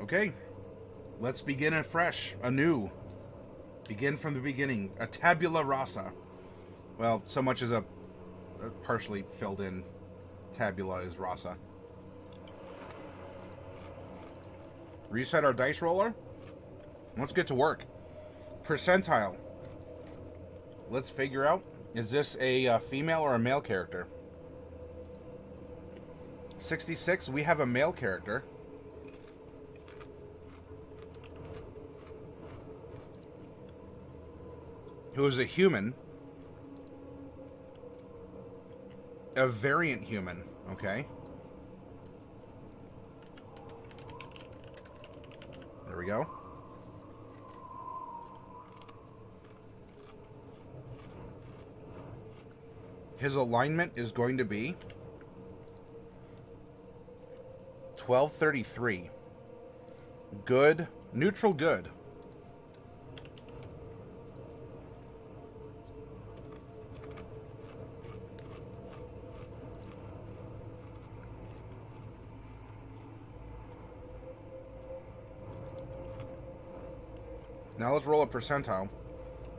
Okay, let's begin afresh, anew. Begin from the beginning. A tabula rasa. Well, so much as a partially filled in tabula is rasa. Reset our dice roller. Let's get to work. Percentile. Let's figure out, is this a female or a male character? 66, we have a male character. Who is a human. A variant human, okay? There we go. His alignment is going to be 1233. Good, neutral good. Now let's roll a percentile.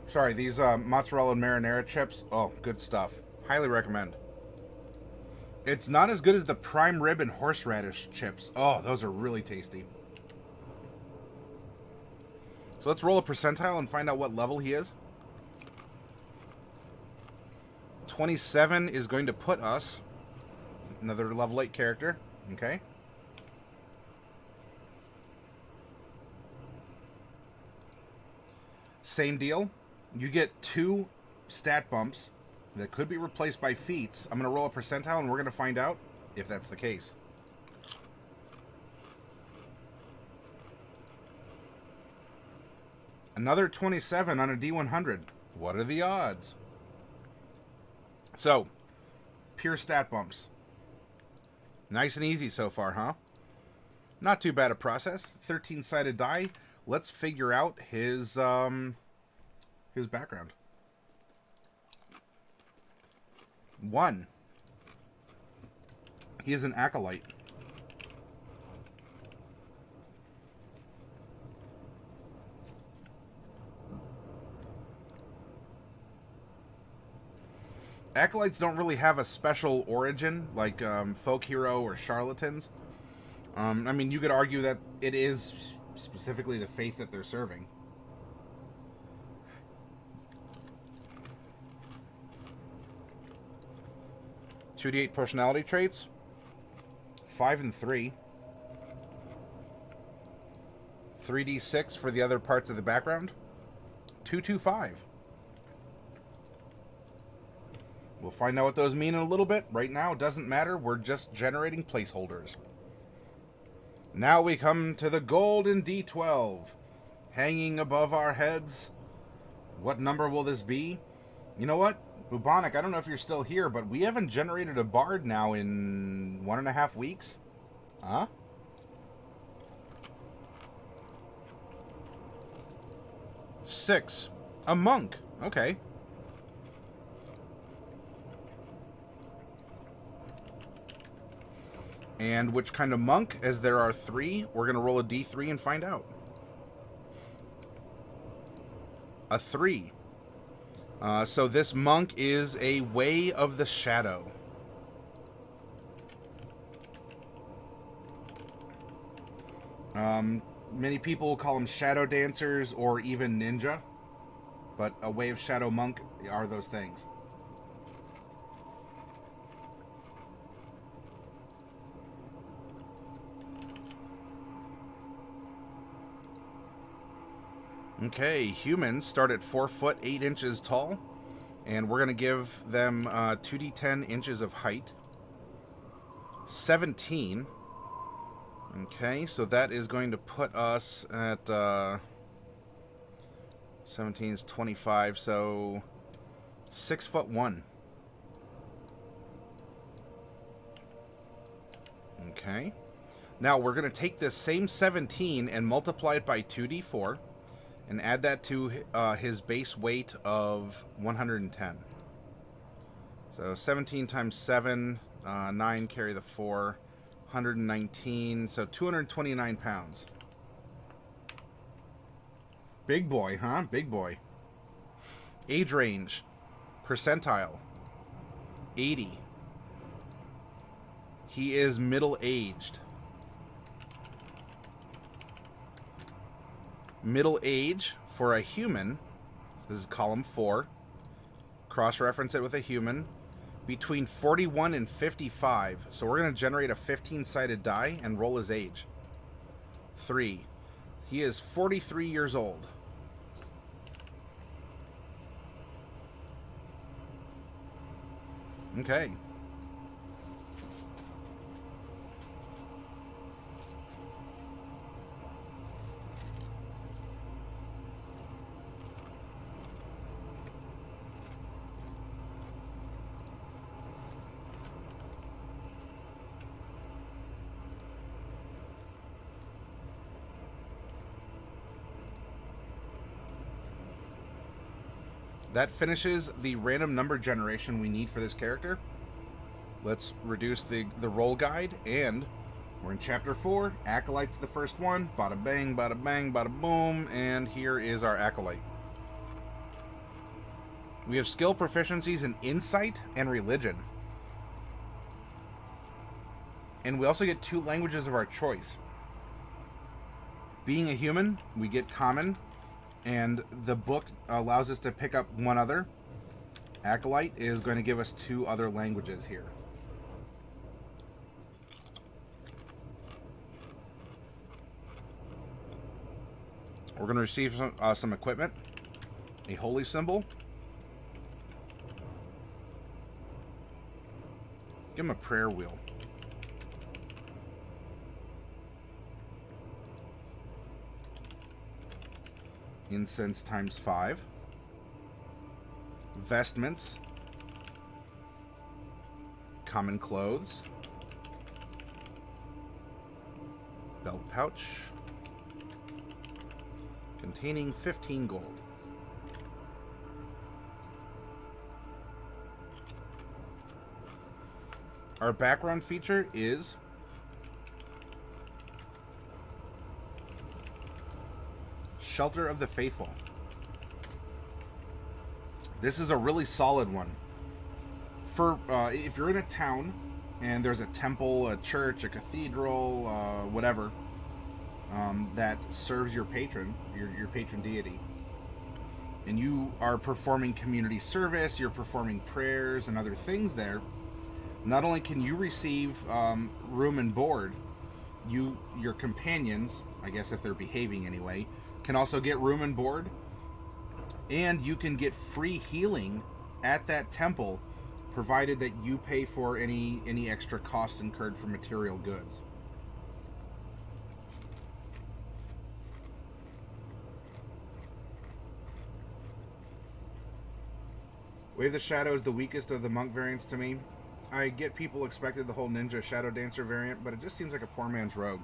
Sorry, these mozzarella and marinara chips, oh, good stuff. Highly recommend. It's not as good as the prime rib and horseradish chips. Oh, those are really tasty. So let's roll a percentile and find out what level he is. 27 is going to put us, another level 8 character, okay? Same deal. You get 2 stat bumps that could be replaced by feats. I'm going to roll a percentile and we're going to find out if that's the case. Another 27 on a D100. What are the odds? So, pure stat bumps. Nice and easy so far, huh? Not too bad a process. 13-sided die. Let's figure out his background. 1. He is an Acolyte. Acolytes don't really have a special origin like folk hero or charlatans. I mean, you could argue that it is specifically the faith that they're serving. (2d8) personality traits. 5 and 3. 3d6 for the other parts of the background. 225. We'll find out what those mean in a little bit. Right now, it doesn't matter. We're just generating placeholders. Now we come to the golden D12. Hanging above our heads. What number will this be? You know what? Bubonic, I don't know if you're still here, but we haven't generated a bard now in 1.5 weeks. Huh? Six. A monk. Okay. And which kind of monk? As there are 3, we're going to roll a D3 and find out. A 3. So this monk is a Way of the Shadow. Many people call them shadow dancers or even ninja, but a Way of Shadow monk are those things. Okay, humans start at 4 foot 8 inches tall, and we're going to give them 2d10 inches of height. 17. Okay, so that is going to put us at 17 is 25, so 6 foot 1. Okay. Now we're going to take this same 17 and multiply it by 2d4. And add that to his base weight of 110. So 17 times 7, 9 carry the 4, 119, so 229 pounds. Big boy, huh? Big boy. Age range. Percentile. 80. He is middle-aged. Middle age for a human. So this is column 4. Cross-reference it with a human. Between 41 and 55. So we're going to generate a 15-sided die and roll his age. 3. He is 43 years old. Okay. That finishes the random number generation we need for this character. Let's reduce the roll guide, and we're in Chapter 4. Acolyte's the first one. Bada bang, bada boom, and here is our Acolyte. We have skill proficiencies in Insight and Religion. And we also get 2 languages of our choice. Being a human, we get Common, and the book allows us to pick up 1 other. Acolyte is going to give us 2 other languages here. We're going to receive some equipment. A holy symbol. Give him a prayer wheel. Incense times 5. Vestments. Common clothes. Belt pouch. Containing 15 gold. Our background feature is Shelter of the Faithful. This is a really solid one. For if you're in a town and there's a temple, a church, a cathedral, whatever, that serves your patron, your patron deity, and you are performing community service, you're performing prayers and other things there, not only can you receive room and board, your companions, I guess if they're behaving anyway, can also get room and board, and you can get free healing at that temple, provided that you pay for any extra costs incurred for material goods. Wave of the Shadow is the weakest of the monk variants to me. I get people expected the whole ninja shadow dancer variant, but it just seems like a poor man's rogue.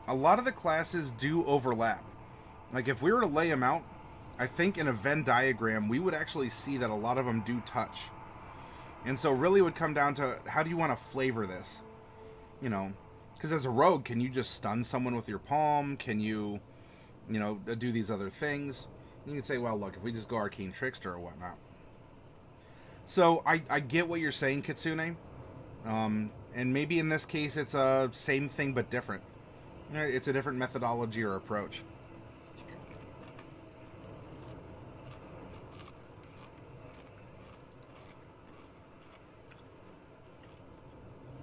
A lot of the classes do overlap. Like if we were to lay them out, I think in a Venn diagram, we would actually see that a lot of them do touch. And so really it would come down to, how do you want to flavor this? You know, because as a rogue, can you just stun someone with your palm? Can you do these other things? You can say, well, look, if we just go Arcane Trickster or whatnot. So I get what you're saying, Kitsune. And maybe in this case it's a same thing but different. It's a different methodology or approach.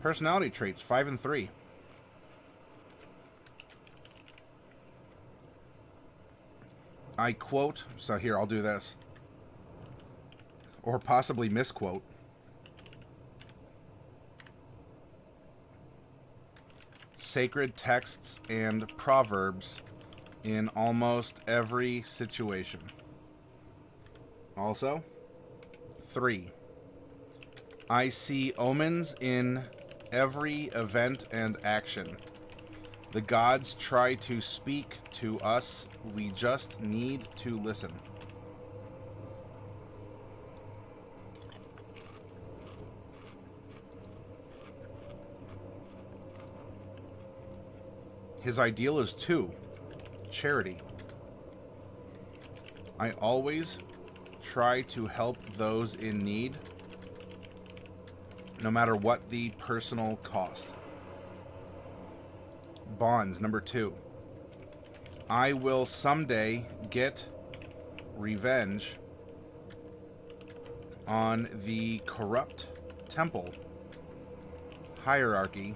Personality traits, 5 and 3. I quote, so here, I'll do this. Or possibly misquote. Sacred texts and proverbs in almost every situation. Also, 3. I see omens in every event and action. The gods try to speak to us. We just need to listen. His ideal is 2. charity. I always try to help those in need, no matter what the personal cost. Bonds, number 2. I will someday get revenge on the corrupt temple hierarchy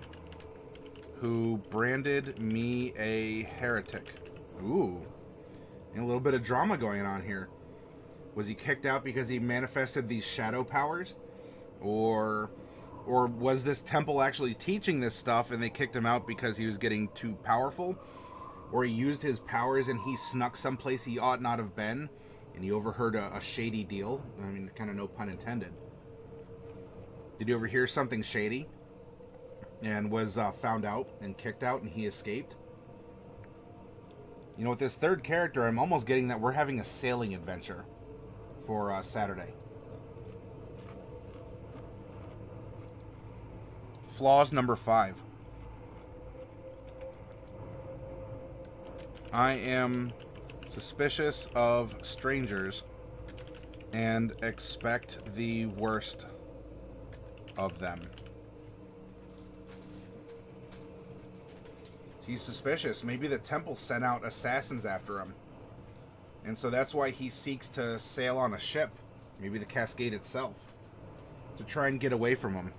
who branded me a heretic. Ooh. And a little bit of drama going on here. Was he kicked out because he manifested these shadow powers? Or was this temple actually teaching this stuff and they kicked him out because he was getting too powerful? Or he used his powers and he snuck someplace he ought not have been and he overheard a shady deal? I mean, kind of no pun intended. Did you overhear something shady and was found out and kicked out and he escaped? You know, with this third character, I'm almost getting that we're having a sailing adventure for Saturday. Flaws number 5. I am suspicious of strangers and expect the worst of them. He's suspicious. Maybe the temple sent out assassins after him. And so that's why he seeks to sail on a ship, maybe the Cascade itself, to try and get away from him.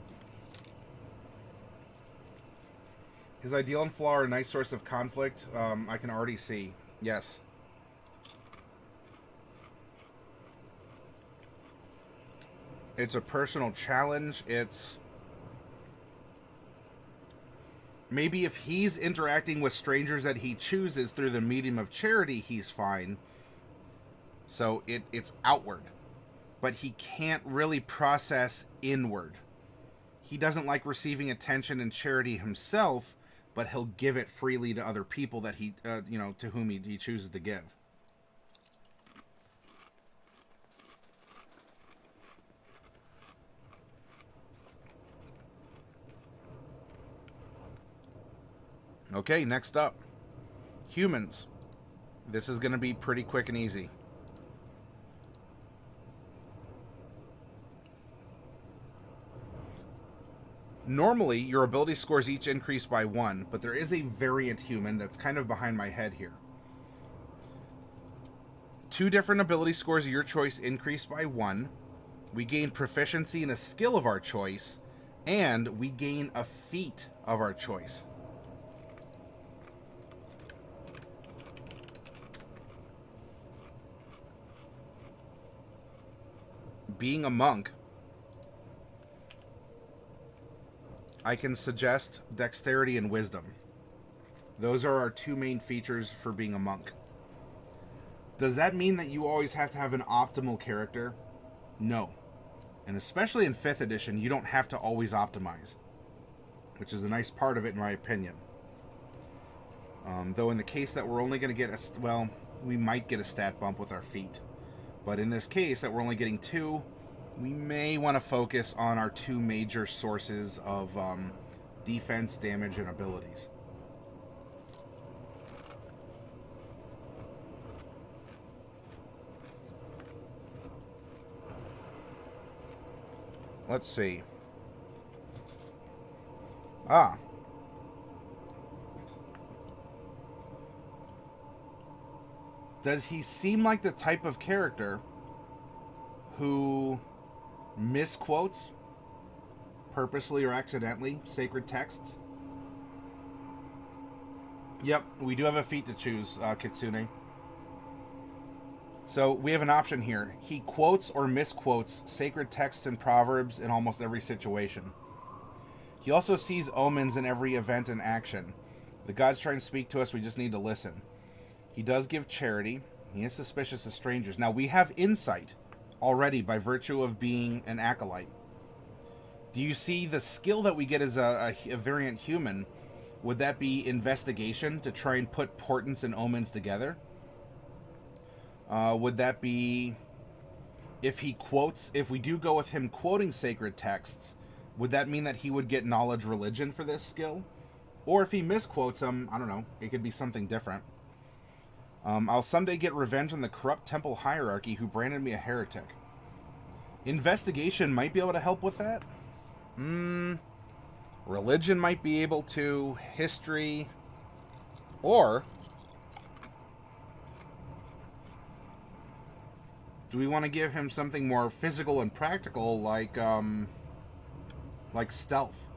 His ideal and flaw are a nice source of conflict. I can already see. Yes. It's a personal challenge. It's... maybe if he's interacting with strangers that he chooses through the medium of charity, he's fine. So it's outward. But he can't really process inward. He doesn't like receiving attention and charity himself, but he'll give it freely to other people that he, to whom he chooses to give. Okay, next up. Humans. This is going to be pretty quick and easy. Normally, your ability scores each increase by 1, but there is a variant human that's kind of behind my head here. 2 different ability scores of your choice increase by 1. We gain proficiency in a skill of our choice, and we gain a feat of our choice. Being a monk, I can suggest dexterity and wisdom. Those are our 2 main features for being a monk. Does that mean that you always have to have an optimal character? No. And especially in 5th edition, you don't have to always optimize, which is a nice part of it in my opinion. Though in the case that we're only going to get we might get a stat bump with our feat. But in this case that we're only getting 2, we may want to focus on our 2 major sources of defense, damage, and abilities. Let's see. Does he seem like the type of character who misquotes, purposely or accidentally, sacred texts? Yep, we do have a feat to choose, Kitsune. So we have an option here. He quotes or misquotes sacred texts and proverbs in almost every situation. He also sees omens in every event and action. The gods try and speak to us, we just need to listen. He does give charity. He is suspicious of strangers. Now, we have insight already by virtue of being an acolyte. Do you see the skill that we get as a variant human? Would that be investigation to try and put portents and omens together? Would that be, if we do go with him quoting sacred texts, would that mean that he would get knowledge religion for this skill? Or if he misquotes them, I don't know, it could be something different. I'll someday get revenge on the corrupt temple hierarchy who branded me a heretic. Investigation might be able to help with that. Religion might be able to. History. Or do we want to give him something more physical and practical, like stealth?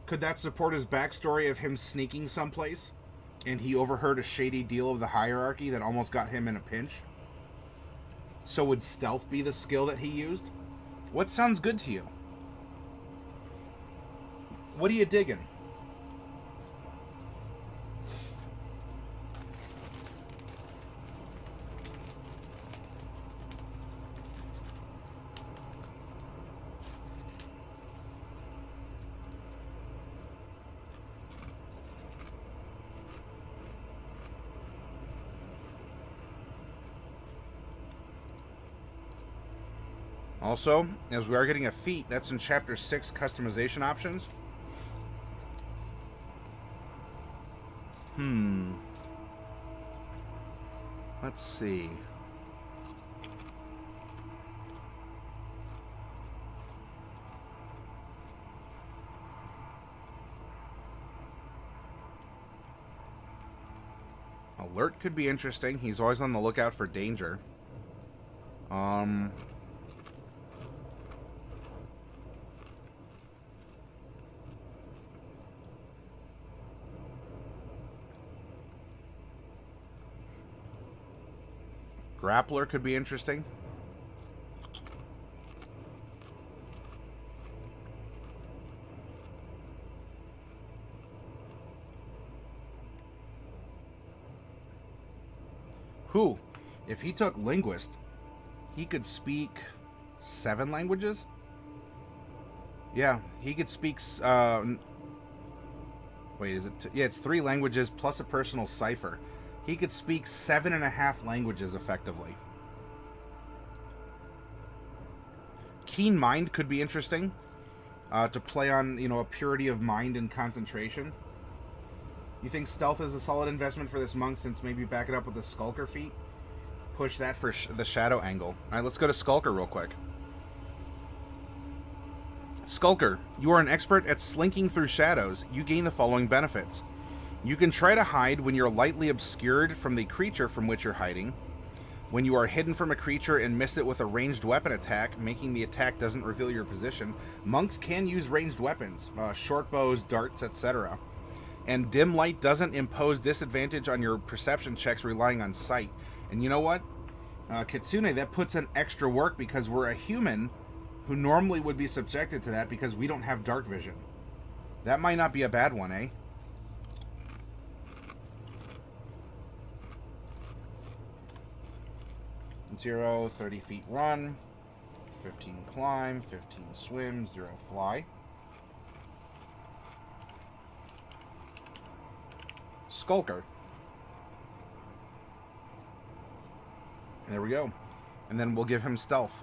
Could that support his backstory of him sneaking someplace, and he overheard a shady deal of the hierarchy that almost got him in a pinch? So would stealth be the skill that he used? What sounds good to you? What are you digging? Also, as we are getting a feat, that's in Chapter 6 customization options. Let's see. Alert could be interesting. He's always on the lookout for danger. Grappler could be interesting. Who? If he took linguist, he could speak 7 languages? Yeah, he could speak... wait, is it... yeah, it's 3 languages plus a personal cipher. He could speak 7.5 languages effectively. Keen Mind could be interesting. To play on, a purity of mind and concentration. You think stealth is a solid investment for this monk, since maybe back it up with the Skulker feat? Push that for the shadow angle. Alright, let's go to Skulker real quick. Skulker, you are an expert at slinking through shadows. You gain the following benefits. You can try to hide when you're lightly obscured from the creature from which you're hiding. When you are hidden from a creature and miss it with a ranged weapon attack, making the attack doesn't reveal your position, monks can use ranged weapons, short bows, darts, etc. And dim light doesn't impose disadvantage on your perception checks relying on sight. And you know what? Kitsune, that puts in extra work because we're a human who normally would be subjected to that because we don't have dark vision. That might not be a bad one, eh? Zero, 30 feet run, 15 climb, 15 swim, 0 fly. Skulker. There we go. And then we'll give him stealth.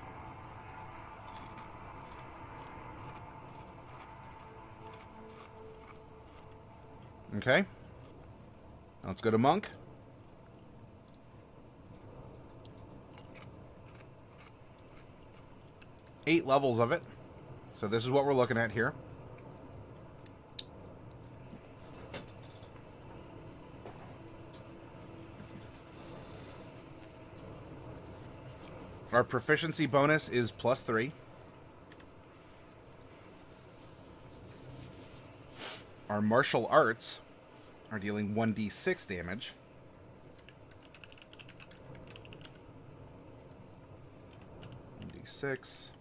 Okay. Let's go to monk. Eight levels of it. So this is what we're looking at here. Our proficiency bonus is +3. Our martial arts are dealing 1d6 damage. D6.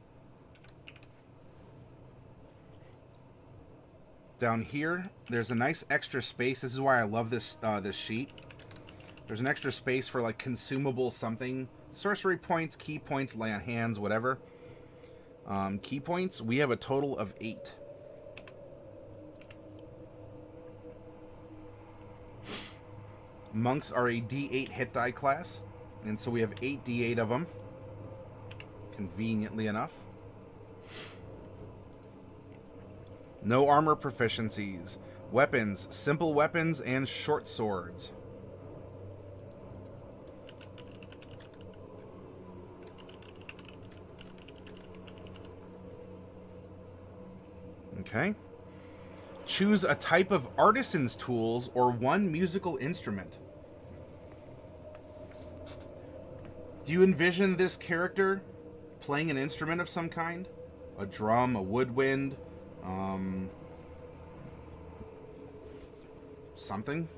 Down here, there's a nice extra space. This is why I love this this sheet. There's an extra space for like consumable something. Sorcery points, key points, lay on hands, whatever. Key points, we have a total of 8. Monks are a D8 hit die class, and so we have 8 D8 of them, conveniently enough. No armor proficiencies. Weapons, simple weapons, and short swords. Okay. Choose a type of artisan's tools or one musical instrument. Do you envision this character playing an instrument of some kind? A drum, a woodwind, something?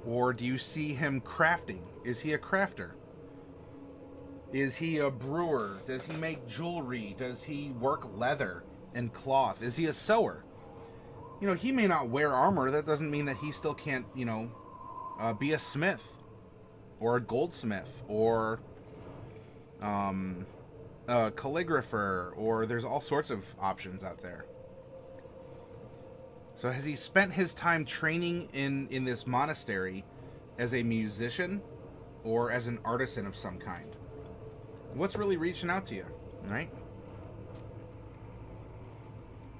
Or do you see him crafting? Is he a crafter? Is he a brewer? Does he make jewelry? Does he work leather and cloth? Is he a sewer? You know, he may not wear armor. That doesn't mean that he still can't, you know, be a smith or a goldsmith or a calligrapher, or there's all sorts of options out there. So has he spent his time training in this monastery as a musician or as an artisan of some kind? What's really reaching out to you, right?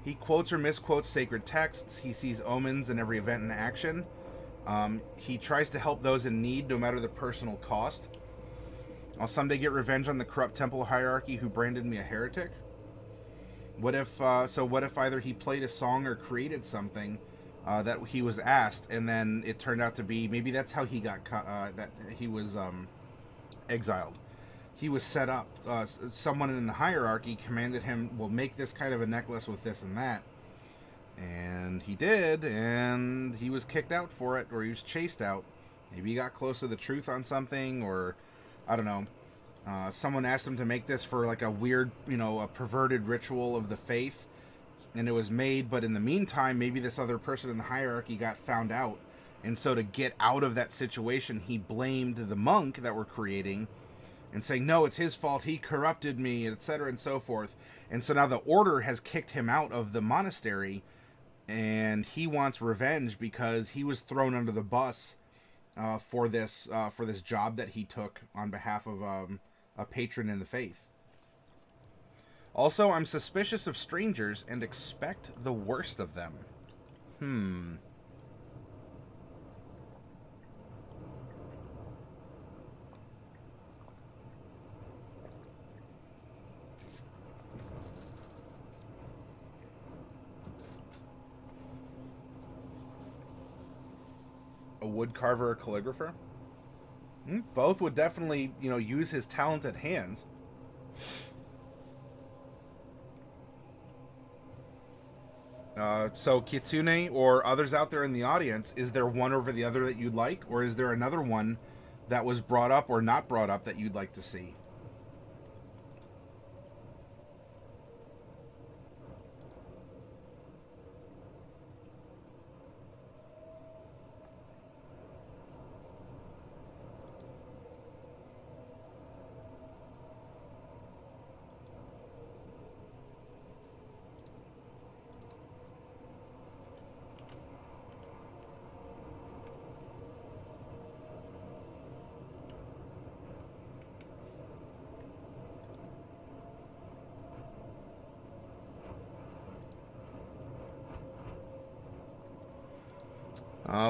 He quotes or misquotes sacred texts. He sees omens in every event and action. He tries to help those in need, no matter the personal cost. I'll someday get revenge on the corrupt temple hierarchy who branded me a heretic. What if either he played a song or created something that he was asked, and then it turned out to be, maybe that's how he got that he was exiled. He was set up. Someone in the hierarchy commanded him, "Well, make this kind of a necklace with this and that," and he did, and he was kicked out for it, or he was chased out. Maybe he got close to the truth on something, or I don't know. Someone asked him to make this for like a weird, you know, a perverted ritual of the faith, and it was made, but in the meantime, maybe this other person in the hierarchy got found out, and so to get out of that situation, he blamed the monk that we're creating, and saying, no, it's his fault, he corrupted me, etc., and so forth. And so now the order has kicked him out of the monastery, and he wants revenge because he was thrown under the bus for this job that he took on behalf of a patron in the faith. Also, I'm suspicious of strangers and expect the worst of them. A woodcarver or calligrapher? Both would definitely, you know, use his talented hands. So Kitsune or others out there in the audience, is there one over the other that you'd like? Or is there another one that was brought up or not brought up that you'd like to see?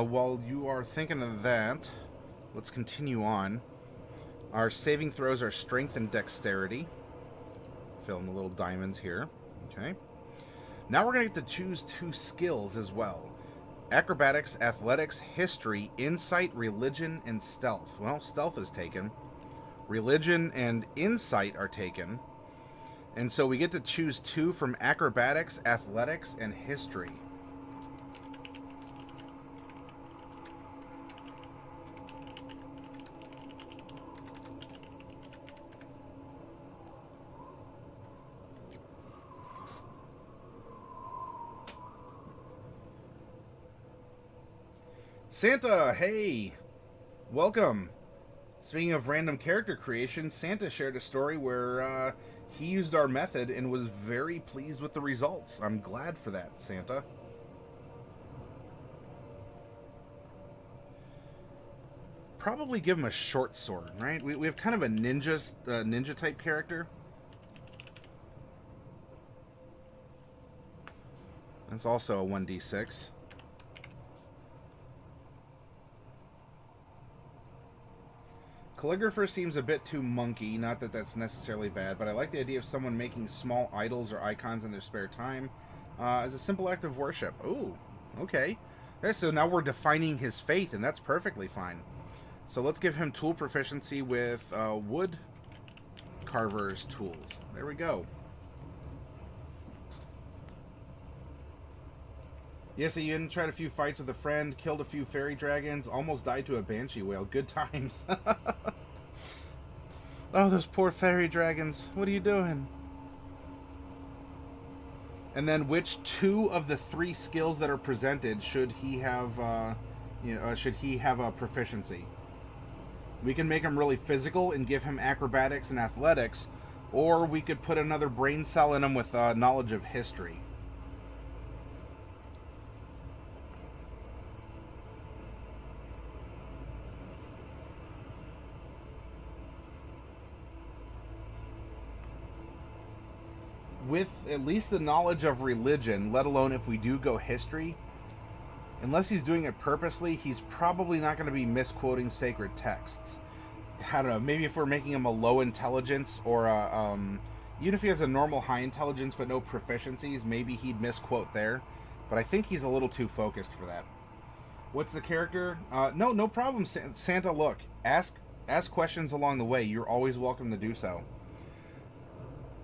While you are thinking of that, let's continue on. Our saving throws are strength and dexterity. Fill in the little diamonds here. Okay. Now we're going to get to choose 2 skills as well. Acrobatics, athletics, history, insight, religion, and stealth. Well, stealth is taken. Religion and insight are taken. And so we get to choose 2 from acrobatics, athletics, and history. Santa, hey! Welcome! Speaking of random character creation, Santa shared a story where he used our method and was very pleased with the results. I'm glad for that, Santa. Probably give him a short sword, right? We have kind of a ninja type character. That's also a 1d6. Calligrapher seems a bit too monkey, not that that's necessarily bad, but I like the idea of someone making small idols or icons in their spare time as a simple act of worship. Ooh, okay. Okay, so now we're defining his faith, and that's perfectly fine. So let's give him tool proficiency with wood carver's tools. There we go. Yes, he even tried a few fights with a friend, killed a few fairy dragons, almost died to a banshee whale. Good times. Oh, those poor fairy dragons. What are you doing? And then which 2 of the 3 skills that are presented should he have, should he have a proficiency? We can make him really physical and give him acrobatics and athletics, or we could put another brain cell in him with knowledge of history. With at least the knowledge of religion, let alone if we do go history, unless he's doing it purposely, he's probably not going to be misquoting sacred texts. I don't know, maybe if we're making him a low intelligence, or even if he has a normal high intelligence but no proficiencies, maybe he'd misquote there. But I think he's a little too focused for that. What's the character? No problem, Santa. Look, ask questions along the way. You're always welcome to do so.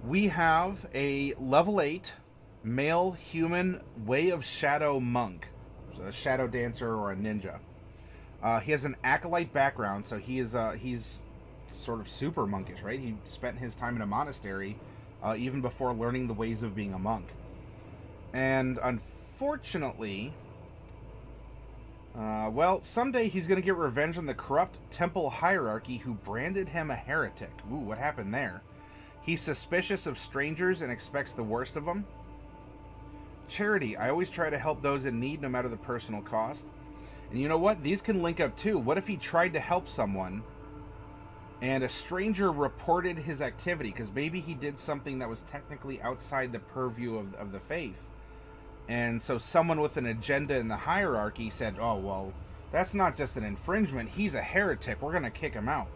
We have a level 8 male human way of shadow monk, so a shadow dancer or a ninja. He has an acolyte background, so he's sort of super monkish, right? He spent his time in a monastery even before learning the ways of being a monk. And unfortunately, well, someday he's going to get revenge on the corrupt temple hierarchy who branded him a heretic. Ooh, what happened there? He's suspicious of strangers and expects the worst of them. Charity. I always try to help those in need, no matter the personal cost. And you know what? These can link up too. What if he tried to help someone and a stranger reported his activity? Because maybe he did something that was technically outside the purview of the faith. And so someone with an agenda in the hierarchy said, oh, well, that's not just an infringement. He's a heretic. We're going to kick him out.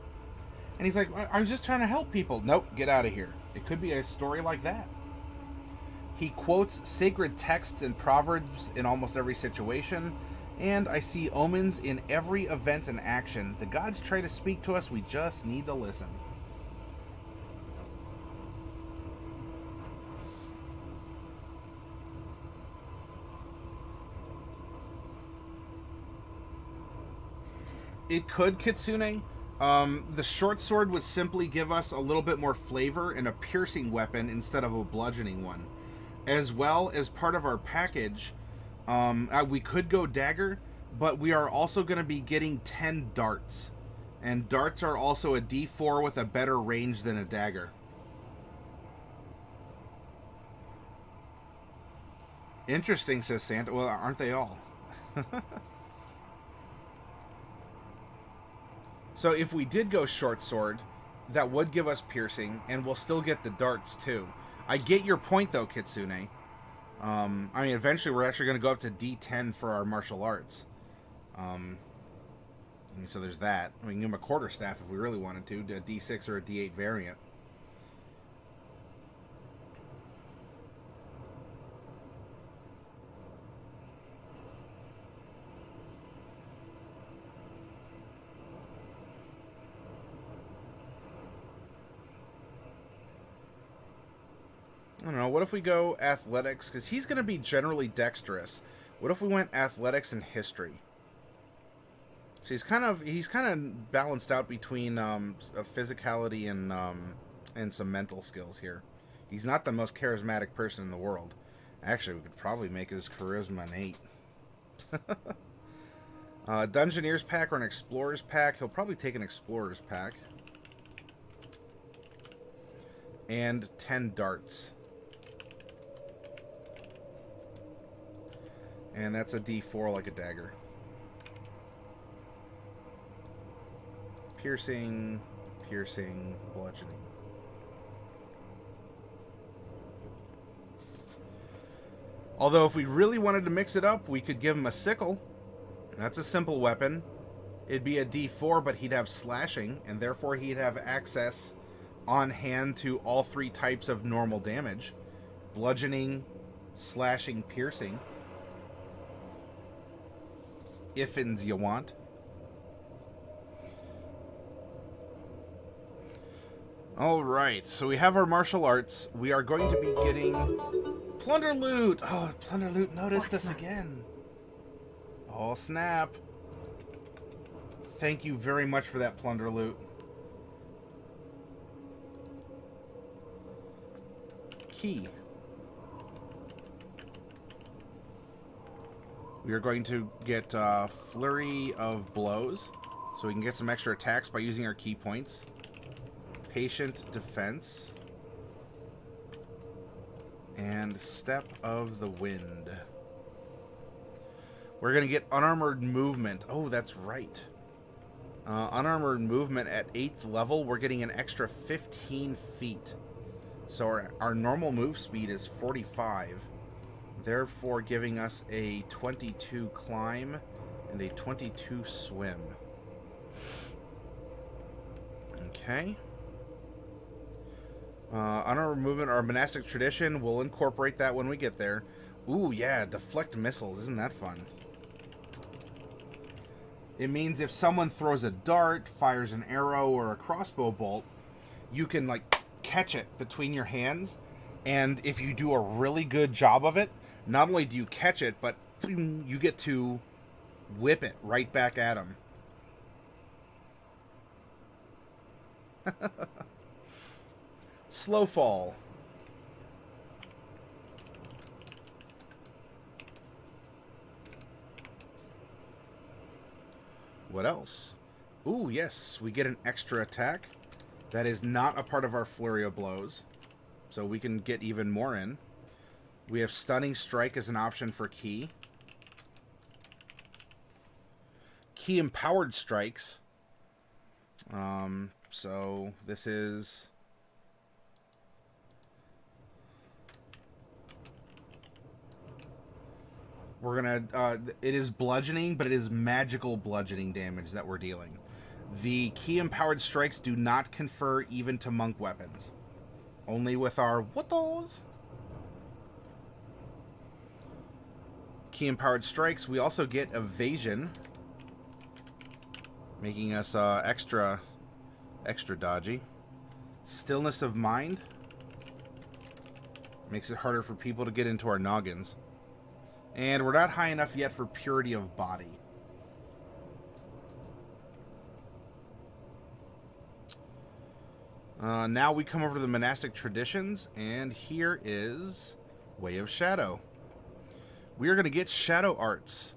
And he's like, I was just trying to help people. Nope, get out of here. It could be a story like that. He quotes sacred texts and proverbs in almost every situation. And I see omens in every event and action. The gods try to speak to us. We just need to listen. It could, Kitsune. The short sword would simply give us a little bit more flavor and a piercing weapon instead of a bludgeoning one. As well as part of our package, we could go dagger, but we are also going to be getting 10 darts. And darts are also a D4 with a better range than a dagger. Interesting, says Santa. Well, aren't they all? So if we did go short sword, that would give us piercing, and we'll still get the darts too. I get your point though, Kitsune. I mean, eventually we're actually going to go up to D10 for our martial arts. So there's that. We can give him a quarterstaff if we really wanted to, a D6 or a D8 variant. I don't know, what if we go athletics? Because he's going to be generally dexterous. What if we went athletics and history? So he's kind of balanced out between physicality and some mental skills here. He's not the most charismatic person in the world. Actually, we could probably make his charisma an 8. Dungeoneer's pack or an explorer's pack. He'll probably take an explorer's pack. And 10 darts. And that's a D4 like a dagger. Piercing, piercing, bludgeoning. Although if we really wanted to mix it up, we could give him a sickle. That's a simple weapon. It'd be a D4, but he'd have slashing, and therefore he'd have access on hand to all 3 types of normal damage. Bludgeoning, slashing, piercing. Ifins you want. Alright, so we have our martial arts. We are going to be getting Plunder Loot! Oh, Plunder Loot noticed us again. Oh, snap. Thank you very much for that, Plunder Loot. Key. We are going to get Flurry of Blows, so we can get some extra attacks by using our key points. Patient Defense. And Step of the Wind. We're going to get Unarmored Movement. Oh, that's right. Unarmored Movement at 8th level, we're getting an extra 15 feet. So our normal move speed is 45. Therefore giving us a 22 climb and a 22 swim. Okay. Unarmored Movement, our monastic tradition, we'll incorporate that when we get there. Ooh, yeah, deflect missiles. Isn't that fun? It means if someone throws a dart, fires an arrow, or a crossbow bolt, you can, like, catch it between your hands. And if you do a really good job of it, not only do you catch it, but you get to whip it right back at them. Slow fall. What else? Ooh, yes, we get an extra attack. That is not a part of our Flurry of Blows, so we can get even more in. We have Stunning Strike as an option for Key. Key Empowered Strikes. So this is... We're gonna, it is bludgeoning, but it is magical bludgeoning damage that we're dealing. The Key Empowered Strikes do not confer even to monk weapons. Only with our Wottos. Key Empowered Strikes, we also get Evasion, making us extra dodgy. Stillness of Mind makes it harder for people to get into our noggins. And we're not high enough yet for Purity of Body. Now we come over to the monastic traditions, and here is Way of Shadow. We are going to get Shadow Arts.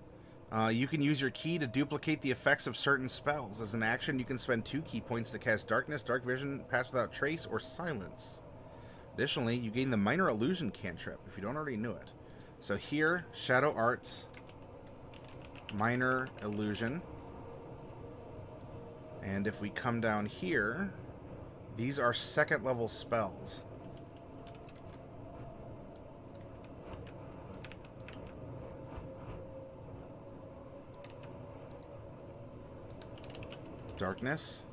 You can use your key to duplicate the effects of certain spells. As an action, you can spend 2 key points to cast Darkness, Dark Vision, Pass Without Trace, or Silence. Additionally, you gain the Minor Illusion cantrip, if you don't already know it. So here, Shadow Arts, Minor Illusion. And if we come down here, these are 2nd level spells. Darkness.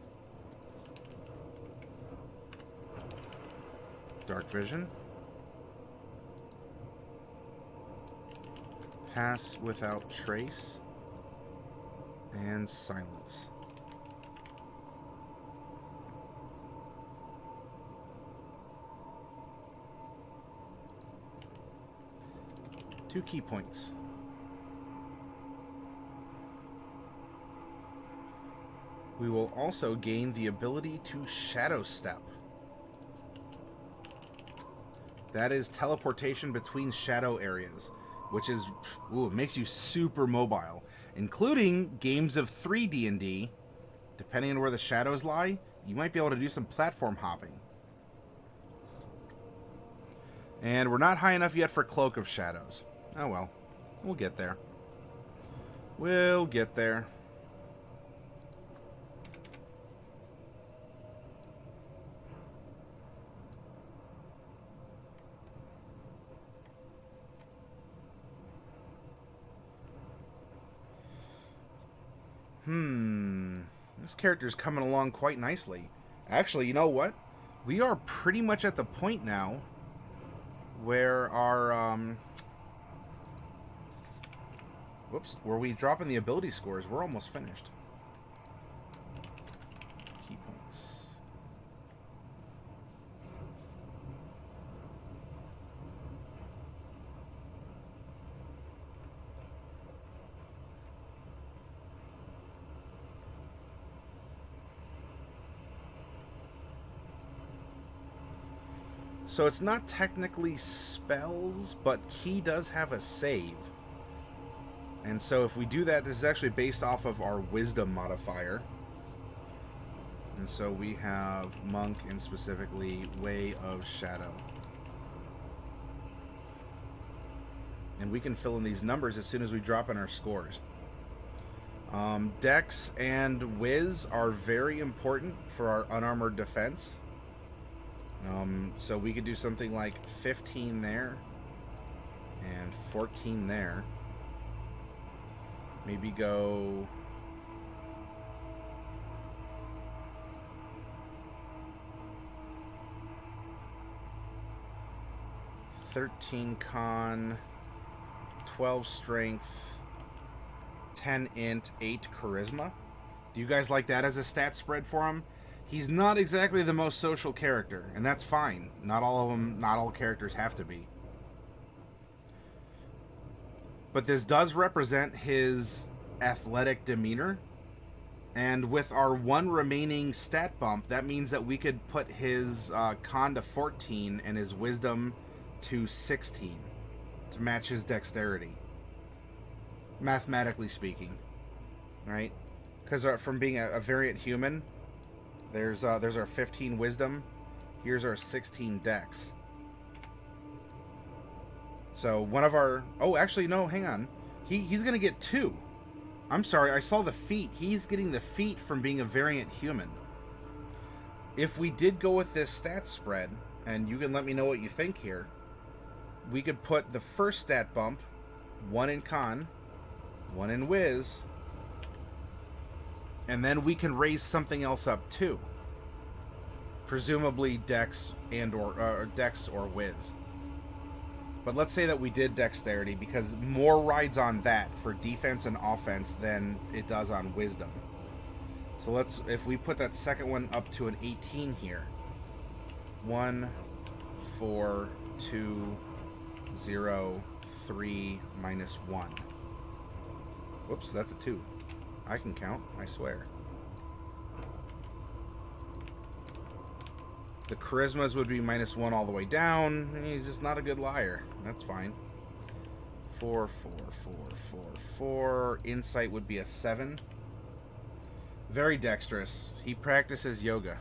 Dark Vision. Pass Without Trace. And Silence. Two key points. We will also gain the ability to Shadow Step. That is teleportation between shadow areas, which is, ooh, it makes you super mobile, including games of 3 D&D. Depending on where the shadows lie, you might be able to do some platform hopping. And we're not high enough yet for Cloak of Shadows. Oh well, we'll get there. We'll get there. This character's coming along quite nicely. Actually, you know what? We are pretty much at the point now where our, where we drop in the ability scores. We're almost finished. Key points. So it's not technically spells, but Key does have a save. And so if we do that, this is actually based off of our wisdom modifier. And so we have Monk and specifically Way of Shadow. And we can fill in these numbers as soon as we drop in our scores. Dex and Wiz are very important for our unarmored defense. So we could do something like 15 there and 14 there. Maybe go 13 con, 12 strength, 10 int, 8 charisma. Do you guys like that as a stat spread for him? He's not exactly the most social character, and that's fine. Not all characters have to be. But this does represent his athletic demeanor. And with our one remaining stat bump, that means that we could put his con to 14 and his wisdom to 16 to match his dexterity. Mathematically speaking. Right? Because from being a variant human, there's our 15 wisdom. Here's our 16 dex. So one of our... Oh, actually, no, hang on. He's going to get 2. I'm sorry, I saw the feat. He's getting the feat from being a variant human. If we did go with this stat spread, and you can let me know what you think here, we could put the first stat bump, 1 in con, 1 in whiz, and then we can raise something else up too. Presumably dex and or dex or whiz. But let's say that we did dexterity, because more rides on that for defense and offense than it does on wisdom. So let's, if we put that second one up to an 18 here. 1, 4, 2, 0, 3, minus 1. Whoops, that's a 2. I can count, I swear. The charismas would be minus 1 all the way down. He's just not a good liar. That's fine. 4, 4, 4, 4, 4. Insight would be a 7. Very dexterous. He practices yoga.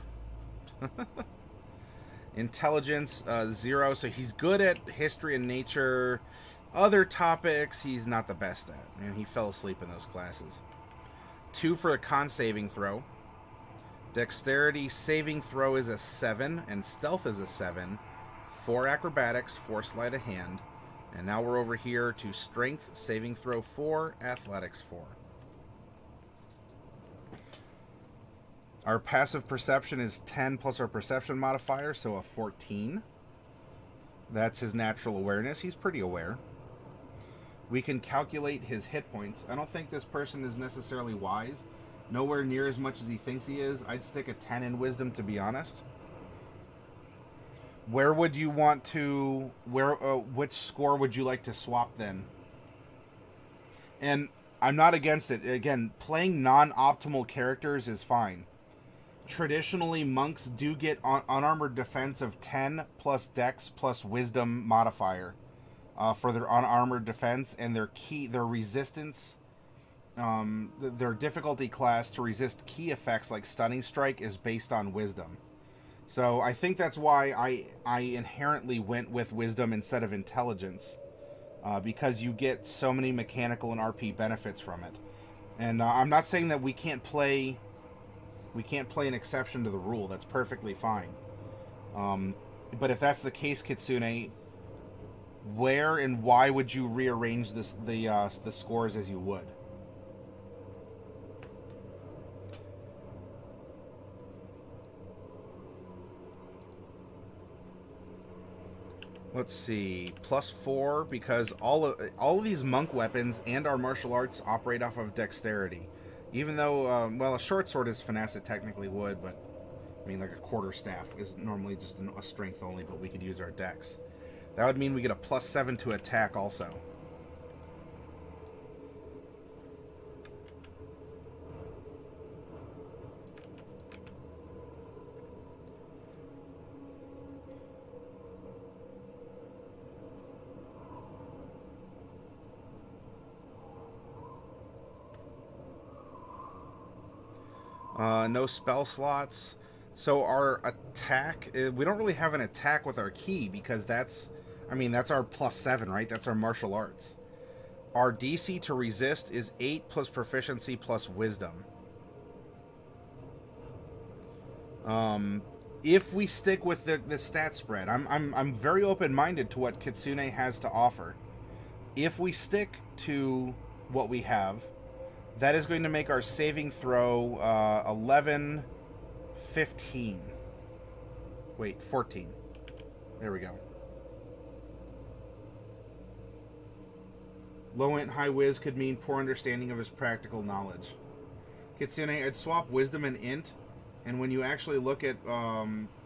Intelligence, 0. So he's good at history and nature. Other topics, he's not the best at. And he fell asleep in those classes. 2 for a con saving throw. Dexterity saving throw is a 7, and stealth is a 7. 4 acrobatics, 4 sleight of hand. And now we're over here to strength, saving throw 4, athletics 4. Our passive perception is 10 plus our perception modifier, so a 14. That's his natural awareness. He's pretty aware. We can calculate his hit points. I don't think this person is necessarily wise. Nowhere near as much as he thinks he is. I'd stick a 10 in wisdom, to be honest. Where would you want to... which score would you like to swap then? And I'm not against it. Again, playing non-optimal characters is fine. Traditionally, monks do get unarmored defense of 10 plus dex plus wisdom modifier for their unarmored defense, and their resistance... their difficulty class to resist key effects like stunning strike is based on wisdom. So I think that's why I inherently went with wisdom instead of intelligence, because you get so many mechanical and RP benefits from it. And I'm not saying that we can't play an exception to the rule. That's perfectly fine. But if that's the case, Kitsune, where and why would you rearrange the scores as you would? Let's see, +4 because all of these monk weapons and our martial arts operate off of dexterity. Even though, well, a short sword is finesse, it technically would, but I mean, like a quarterstaff is normally just a strength only, but we could use our dex. That would mean we get a +7 to attack also. No spell slots. So our attack, we don't really have an attack with our key because that's, I mean, that's our +7, right? That's our martial arts. Our DC to resist is 8 plus proficiency plus wisdom. If we stick with the stat spread, I'm very open-minded to what Kitsune has to offer. If we stick to what we have, that is going to make our saving throw 11, 15. Wait, 14. There we go. Low int, high whiz could mean poor understanding of his practical knowledge. Kitsune, I'd swap wisdom and int, and when you actually look at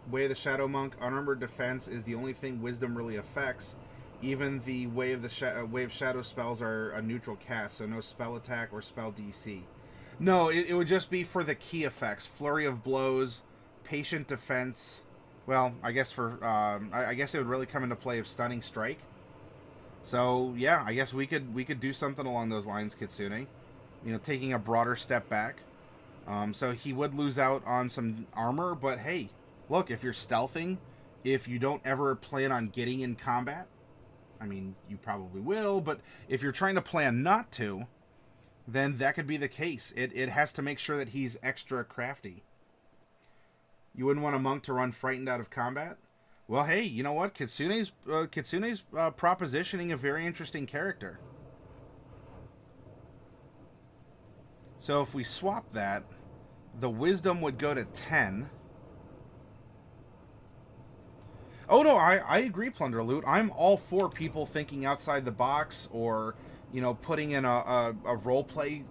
Way of the Shadow Monk, unarmored defense is the only thing wisdom really affects. Even the Way of Shadow spells are a neutral cast, so no spell attack or spell DC. No, it would just be for the key effects: Flurry of Blows, Patient Defense. Well, I guess I guess it would really come into play of Stunning Strike. So yeah, I guess we could do something along those lines, Kitsune. You know, taking a broader step back. So he would lose out on some armor, but hey, look, if you're stealthing, if you don't ever plan on getting in combat, I mean, you probably will, but if you're trying to plan not to, then that could be the case. It has to make sure that he's extra crafty. You wouldn't want a monk to run frightened out of combat? Well, hey, you know what? Kitsune's propositioning a very interesting character. So if we swap that, the wisdom would go to 10. Oh no, I agree, Plunder Loot. I'm all for people thinking outside the box, or, you know, putting in a roleplay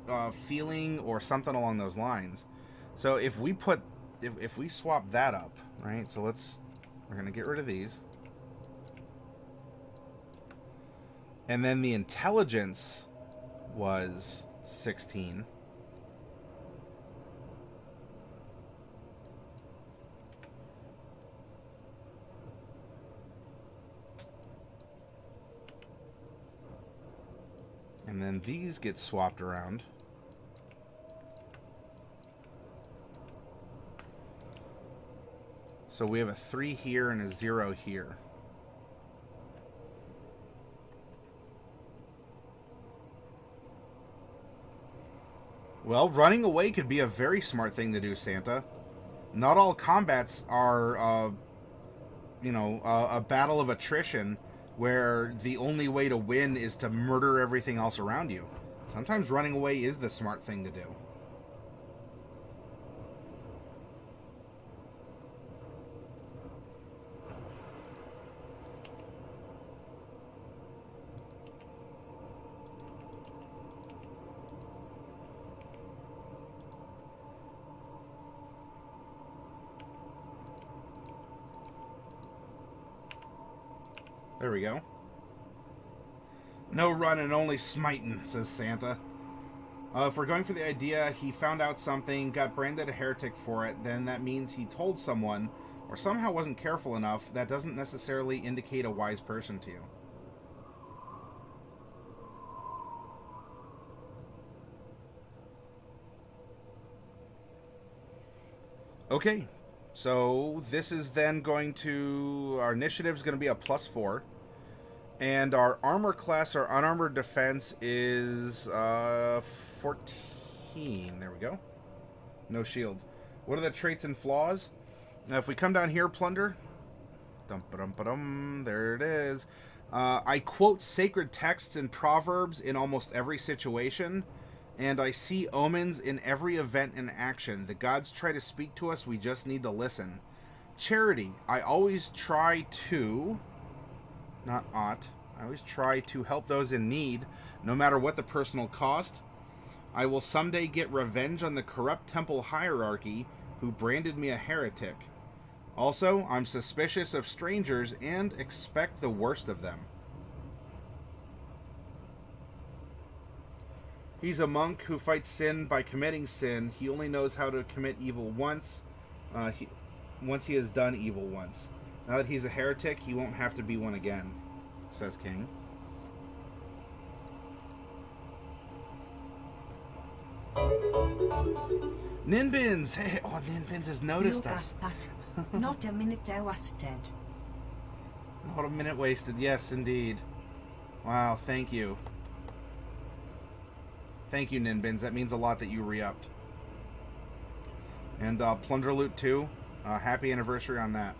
feeling or something along those lines. So if we swap that up, right? So we're gonna get rid of these, and then the intelligence was 16. And then these get swapped around. So we have a 3 here and a 0 here. Well, running away could be a very smart thing to do, Santa. Not all combats are, you know, a battle of attrition where the only way to win is to murder everything else around you. Sometimes running away is the smart thing to do. There we go. No running, only smiting, says Santa. If we're going for the idea, he found out something, got branded a heretic for it, then that means he told someone, or somehow wasn't careful enough. That doesn't necessarily indicate a wise person to you. Okay, so this is then going to... Our initiative is going to be a +4. And our armor class, our unarmored defense is 14. There we go. No shields. What are the traits and flaws? Now, if we come down here, Plunder. There it is. I quote sacred texts and proverbs in almost every situation. And I see omens in every event and action. The gods try to speak to us. We just need to listen. Charity. I always try to... not ought. I always try to help those in need, no matter what the personal cost. I will someday get revenge on the corrupt temple hierarchy who branded me a heretic. Also, I'm suspicious of strangers and expect the worst of them. He's a monk who fights sin by committing sin. He only knows how to commit evil once. Once he has done evil once. Now that he's a heretic, he won't have to be one again, says King. Ninbins! Hey, oh, Ninbins has noticed us. Not a minute wasted. Not a minute wasted, yes, indeed. Wow, thank you. Thank you, Ninbins. That means a lot that you re-upped. And Plunder Loot 2, happy anniversary on that.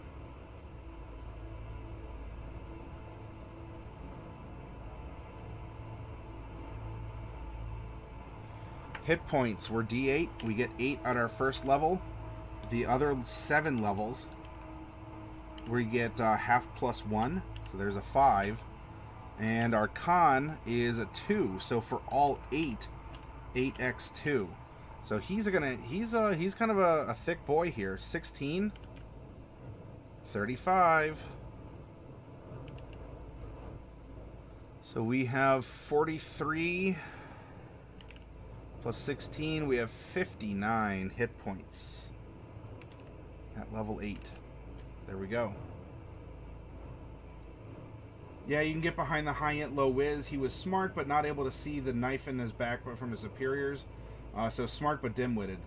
Hit points were D8. We get 8 at our first level. The other 7 levels, we get half plus 1. So there's a 5. And our con is a 2. So for all 8, 8x2. So he's kind of a thick boy here. 16, 35. So we have 43 plus 16. We have 59 hit points at level 8. There we go. Yeah, you can get behind the high int low whiz. He was smart but not able to see the knife in his back from his superiors. So smart but dim-witted.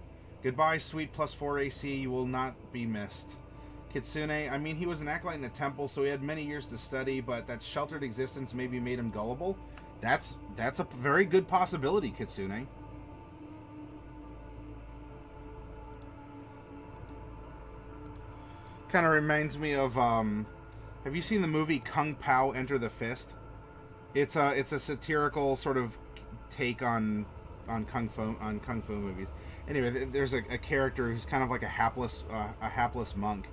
Goodbye, sweet +4 AC. You will not be missed. Kitsune, I mean, he was an acolyte in the temple, so he had many years to study, but that sheltered existence maybe made him gullible. That's a very good possibility, Kitsune. Kind of reminds me of, have you seen the movie Kung Pao Enter the Fist? It's a satirical sort of take on kung fu movies. Anyway, there's a character who's kind of like a hapless monk,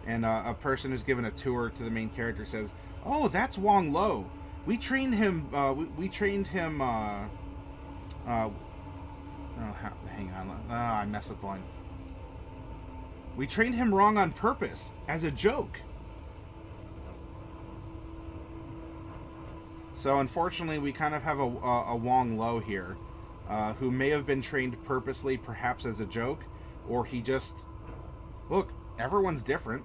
and a person who's given a tour to the main character says, "Oh, that's Wong Lo. We trained him. We trained him. Oh, hang on. I messed up the line. We trained him wrong on purpose, as a joke." So unfortunately, we kind of have a Wong Lo here, who may have been trained purposely, perhaps as a joke, or he just... Look, everyone's different.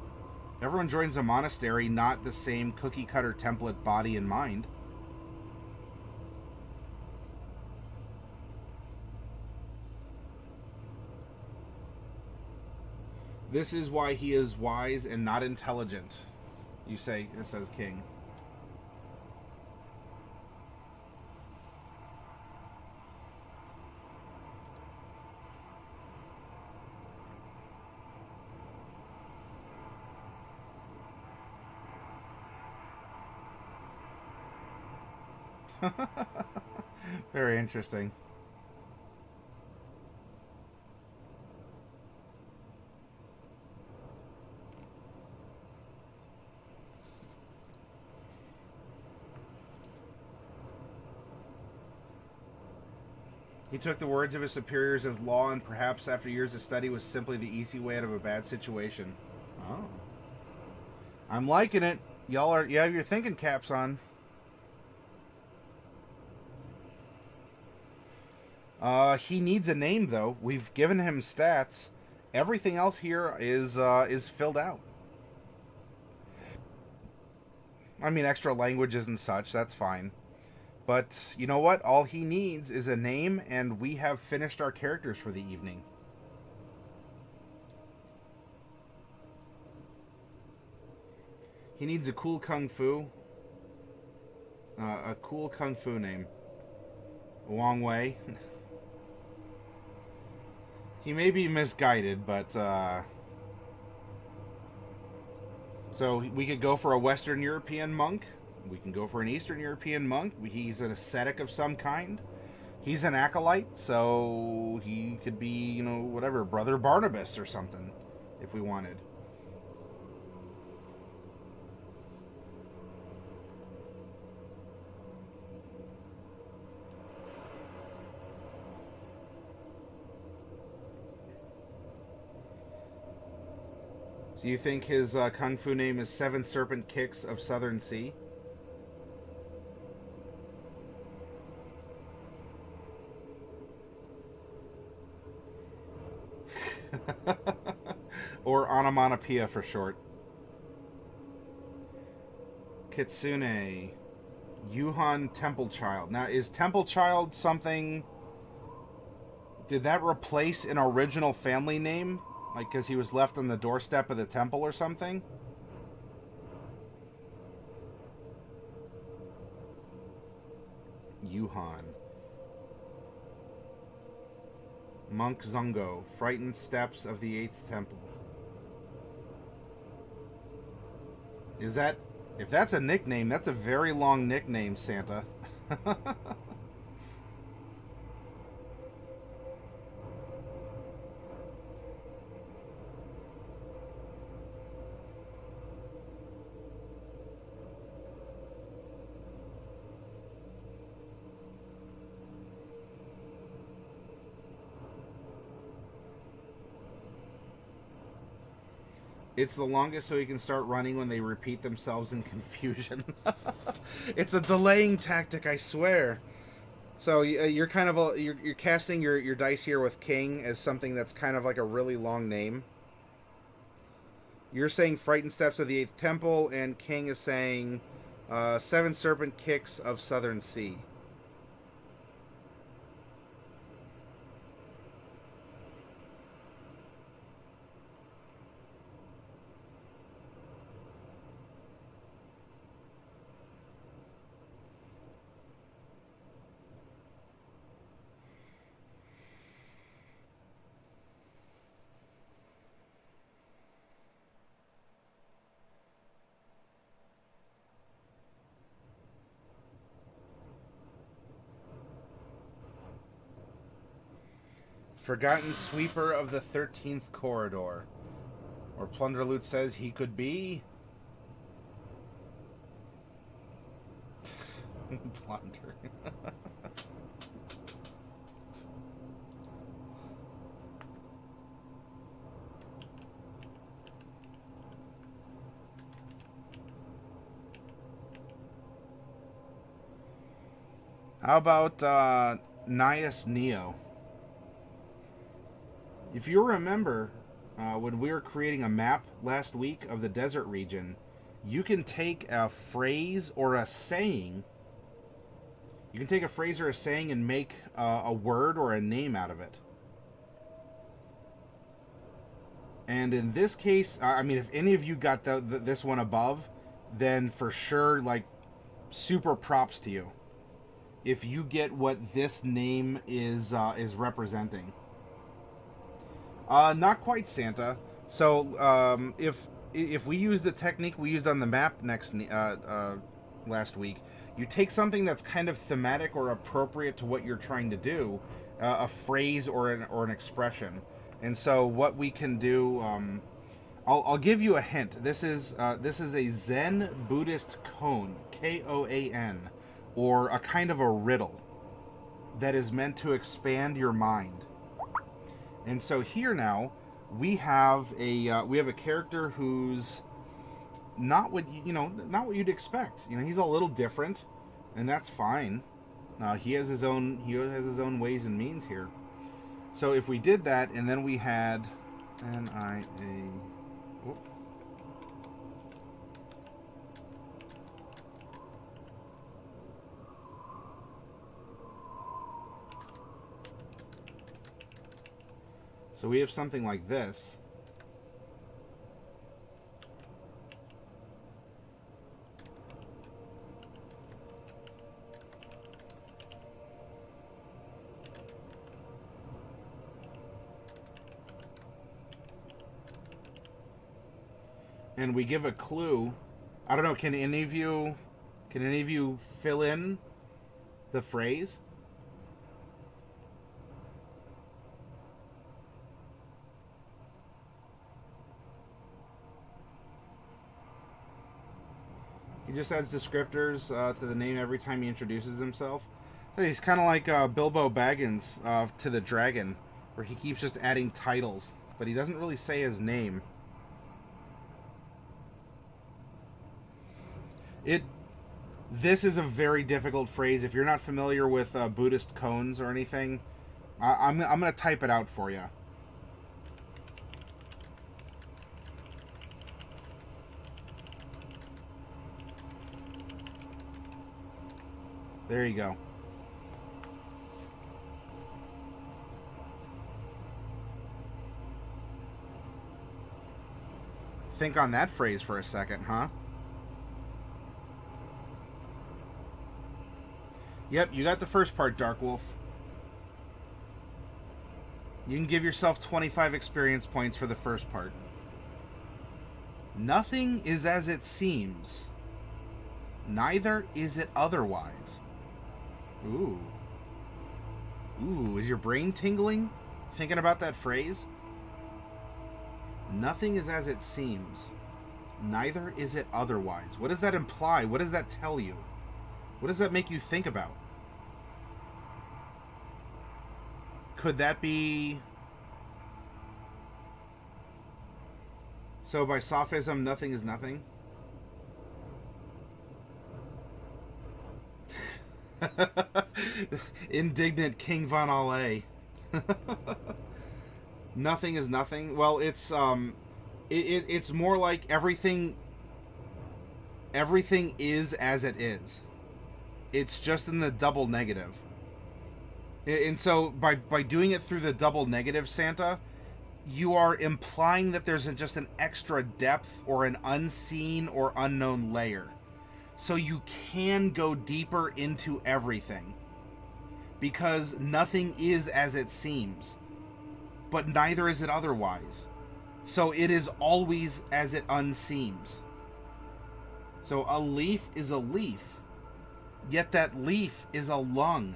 Everyone joins a monastery, not the same cookie-cutter template body and mind. This is why he is wise and not intelligent, you say, says King. Very interesting. He took the words of his superiors as law, and perhaps after years of study was simply the easy way out of a bad situation. Oh. I'm liking it. You have your thinking caps on. He needs a name, though. We've given him stats. Everything else here is filled out. I mean, extra languages and such, that's fine. But you know what? All he needs is a name, and we have finished our characters for the evening. He needs a cool kung fu. A cool kung fu name. Wong Wei. He may be misguided, but... So we could go for a Western European monk. We can go for an Eastern European monk. He's an ascetic of some kind. He's an acolyte, so he could be, you know, whatever, Brother Barnabas or something, if we wanted. So you think his kung fu name is Seven Serpent Kicks of Southern Sea? Or onomatopoeia for short. Kitsune. Yuhan Temple Child. Now, is Temple Child something... Did that replace an original family name? Like, because he was left on the doorstep of the temple or something? Yuhan. Monk Zungo. Frightened Steps of the Eighth Temple. Is that... If that's a nickname, that's a very long nickname, Santa. It's the longest so he can start running when they repeat themselves in confusion. It's a delaying tactic, I swear. So you're kind of you're casting your dice here with King as something that's kind of like a really long name. You're saying Frightened Steps of the Eighth Temple, and King is saying Seven Serpent Kicks of Southern Sea. Forgotten Sweeper of the 13th Corridor. Or Plunderloot says he could be... Plunder. How about Niais Niio? If you remember, when we were creating a map last week of the desert region, you can take a phrase or a saying. You can take a phrase or a saying and make a word or a name out of it. And in this case, I mean, if any of you got this one above, then for sure, like, super props to you. If you get what this name is representing. Not quite, Santa. So, if we use the technique we used on the map last week, you take something that's kind of thematic or appropriate to what you're trying to do, a phrase or an expression. And so, what we can do, I'll give you a hint. This is a Zen Buddhist koan, Koan, or a kind of a riddle that is meant to expand your mind. And so here now we have a character who's not what you'd expect. You know, he's a little different, and that's fine. He has his own ways and means here. So if we did that, and then we had So we have something like this. And we give a clue. I don't know, can any of you fill in the phrase? He just adds descriptors to the name every time he introduces himself. So he's kind of like Bilbo Baggins to the dragon, where he keeps just adding titles, but he doesn't really say his name. This is a very difficult phrase. If you're not familiar with Buddhist koans or anything, I'm going to type it out for you. There you go. Think on that phrase for a second, huh? Yep, you got the first part, Dark Wolf. You can give yourself 25 experience points for the first part. Nothing is as it seems. Neither is it otherwise. Ooh. Ooh, is your brain tingling? Thinking about that phrase? Nothing is as it seems. Neither is it otherwise. What does that imply? What does that tell you? What does that make you think about? Could that be... So by sophism, nothing is nothing? Indignant King Von Ale. Nothing is nothing. Well, it's it's more like everything is as it is. It's just in the double negative. And so by doing it through the double negative, Santa, you are implying that there's just an extra depth or an unseen or unknown layer. So you can go deeper into everything. Because nothing is as it seems. But neither is it otherwise. So it is always as it unseems. So a leaf is a leaf. Yet that leaf is a lung.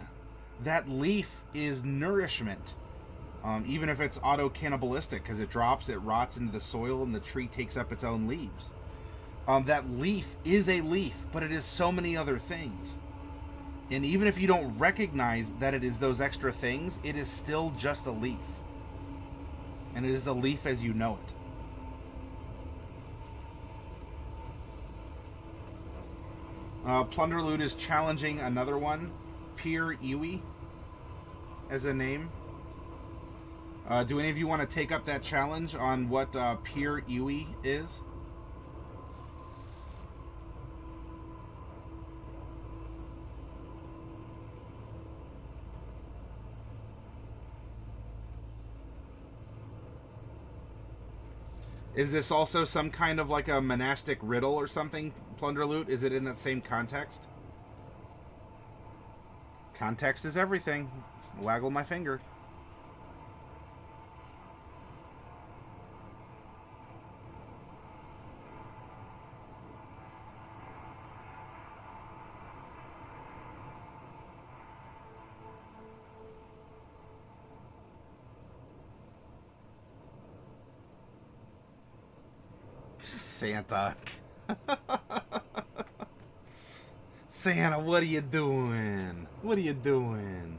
That leaf is nourishment. Even if it's auto-cannibalistic, because it drops, it rots into the soil, and the tree takes up its own leaves. That leaf is a leaf, but it is so many other things. And even if you don't recognize that it is those extra things, it is still just a leaf. And it is a leaf as you know it. Plunder Loot is challenging another one, Peer Iwi, as a name. Do any of you want to take up that challenge on what Peer Iwi is? Is this also some kind of like a monastic riddle or something, Plunder Loot? Is it in that same context? Context is everything. Waggle my finger. Santa. Santa, what are you doing? What are you doing?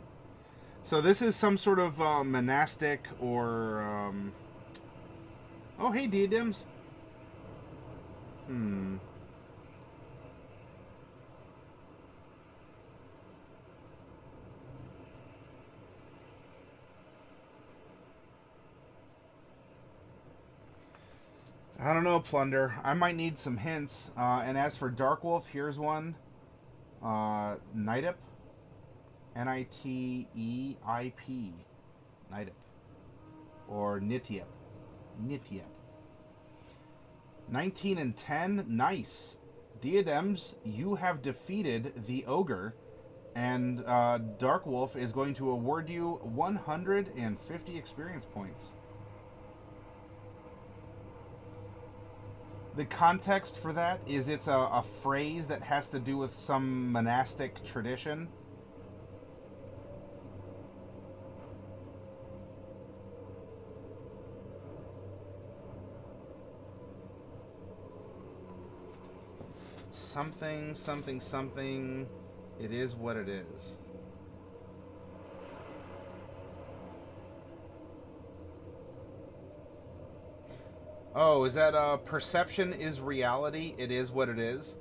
So this is some sort of monastic or... Oh, hey, diadems. I don't know, Plunder. I might need some hints. And as for Dark Wolf, here's one. Nitep. N-I-T-E-I-P. Nitep. Or Nitiep. Nitiep. 19 and 10. Nice. Diadems, you have defeated the ogre. And Dark Wolf is going to award you 150 experience points. The context for that is it's a phrase that has to do with some monastic tradition. Something, something, something. It is what it is. Oh, is that perception is reality? It is what it is?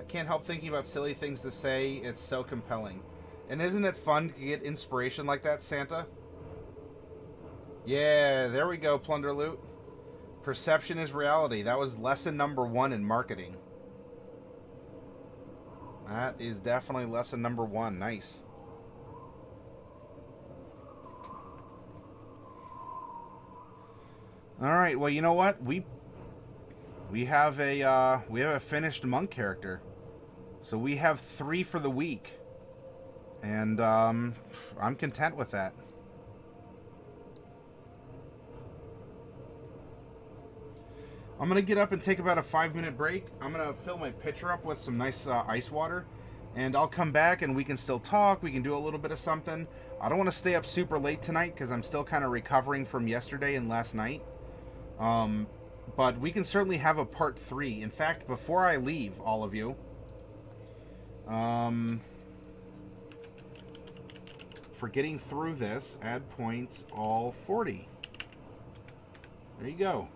Can't help thinking about silly things to say. It's so compelling. And isn't it fun to get inspiration like that, Santa? Yeah, there we go, Plunder Loot. Perception is reality. That was lesson number 1 in marketing. That is definitely lesson number 1. Nice. All right. Well, you know what? We have a finished monk character, so we have 3 for the week, and I'm content with that. I'm gonna get up and take about a 5-minute break. I'm gonna fill my pitcher up with some nice ice water, and I'll come back and we can still talk. We can do a little bit of something. I don't want to stay up super late tonight because I'm still kind of recovering from yesterday and last night. But we can certainly have a part 3. In fact, before I leave, all of you, for getting through this, add points all 40. There you go.